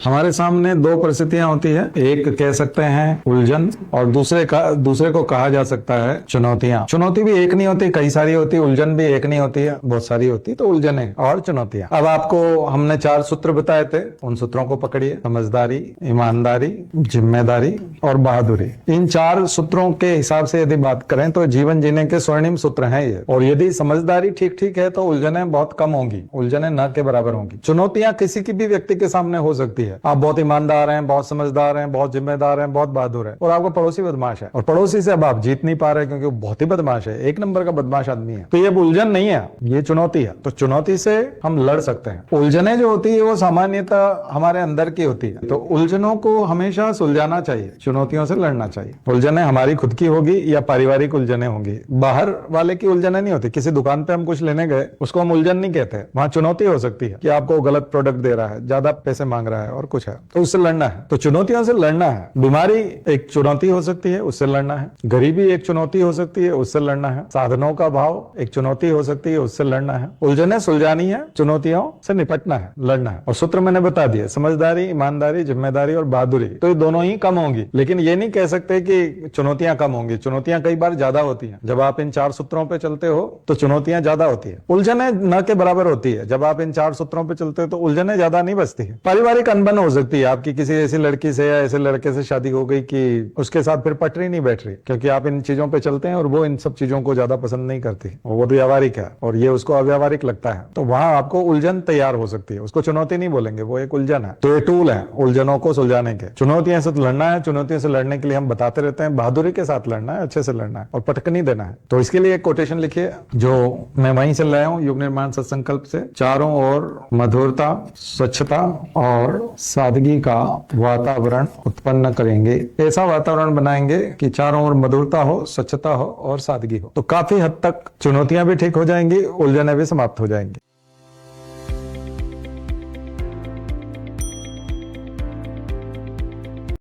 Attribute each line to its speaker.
Speaker 1: हमारे सामने दो परिस्थितियां होती है, एक कह सकते हैं उलझन और दूसरे को कहा जा सकता है चुनौतियां। चुनौती भी एक नहीं होती, कई सारी होती है। उलझन भी एक नहीं होती है, बहुत सारी होती है। तो उलझने और चुनौतियां। अब आपको हमने 4 सूत्र बताए थे, उन सूत्रों को पकड़िए। समझदारी, ईमानदारी, जिम्मेदारी और बहादुरी। इन 4 सूत्रों के हिसाब से यदि बात करें तो जीवन जीने के स्वर्णिम सूत्र हैं ये। और यदि समझदारी ठीक ठीक है तो उलझने बहुत कम होंगी, उलझने न के बराबर होंगी। चुनौतियां किसी की भी व्यक्ति के सामने हो सकती है। आप बहुत ईमानदार हैं, बहुत समझदार हैं, बहुत जिम्मेदार हैं, बहुत बहादुर हैं, और आपका पड़ोसी बदमाश है, और पड़ोसी से अब आप जीत नहीं पा रहे क्योंकि वो बहुत ही बदमाश है, एक नंबर का बदमाश आदमी है। तो ये उलझन नहीं है, ये चुनौती है। तो चुनौती से हम लड़ सकते हैं। उलझने जो होती है वो सामान्यतः हमारे अंदर की होती है। तो उलझनों को हमेशा सुलझाना चाहिए, चुनौतियों से लड़ना चाहिए। उलझने हमारी खुद की होगी या पारिवारिक उलझने होंगी, बाहर वाले की उलझने नहीं होती। किसी दुकान पे हम कुछ लेने गए, उसको हम उलझन नहीं कहते। वहां चुनौती हो सकती है कि आपको गलत प्रोडक्ट दे रहा है, ज्यादा पैसे मांग रहा है और कुछ है, तो उससे लड़ना है। तो चुनौतियों से लड़ना है। बीमारी एक चुनौती हो सकती है, उससे लड़ना है। गरीबी एक चुनौती हो सकती है, उससे लड़ना है। साधनों का अभाव एक चुनौती हो सकती है, उससे लड़ना है। उलझने सुलझानी है, चुनौतियों से निपटना है, लड़ना है। और सूत्र मैंने बता दिए, समझदारी, ईमानदारी, जिम्मेदारी और बहादुरी। तो ये दोनों ही कम होंगी, लेकिन ये नहीं कह सकते कि चुनौतियां कम होंगी। चुनौतियां कई बार ज्यादा होती हैं। जब आप इन 4 सूत्रों पे चलते हो तो चुनौतियां ज्यादा होती है, उलझने न के बराबर होती है। जब आप इन 4 सूत्रों पे चलते हो तो उलझने ज्यादा नहीं बचती है। पारिवारिक अनबन हो सकती है, आपकी किसी ऐसी लड़की से या ऐसे लड़के से शादी हो गई कि उसके साथ फिर पटरी नहीं बैठ रही, क्योंकि आप इन चीजों पे चलते हैं और वो इन सब चीजों को ज्यादा पसंद नहीं करती, वो तो व्यावहारिक है और ये उसको अव्यावहारिक लगता है। तो वहां आपको उलझन तैयार हो सकती है। उसको चुनौती नहीं बोलेंगे, वो एक उलझन है। तो ये टूल है उलझनों को सुलझाने के। चुनौतियों से तो लड़ना है, चुनौतियों से लड़ने के लिए हम बताते रहते हैं, बहादुरी के साथ लड़ना है, अच्छे से लड़ना है और पटक नहीं देना है। तो इसके लिए एक कोटेशन लिखिए जो मैं वहीं से लाया हूं, युग निर्माण सत्संकल्प से। चारों ओर मधुरता, स्वच्छता और सादगी का वातावरण उत्पन्न करेंगे। ऐसा वातावरण बनाएंगे कि चारों ओर मधुरता हो, स्वच्छता हो और सादगी हो। तो काफी हद तक चुनौतियां भी ठीक हो जाएंगी, उलझनें भी समाप्त हो जाएंगी।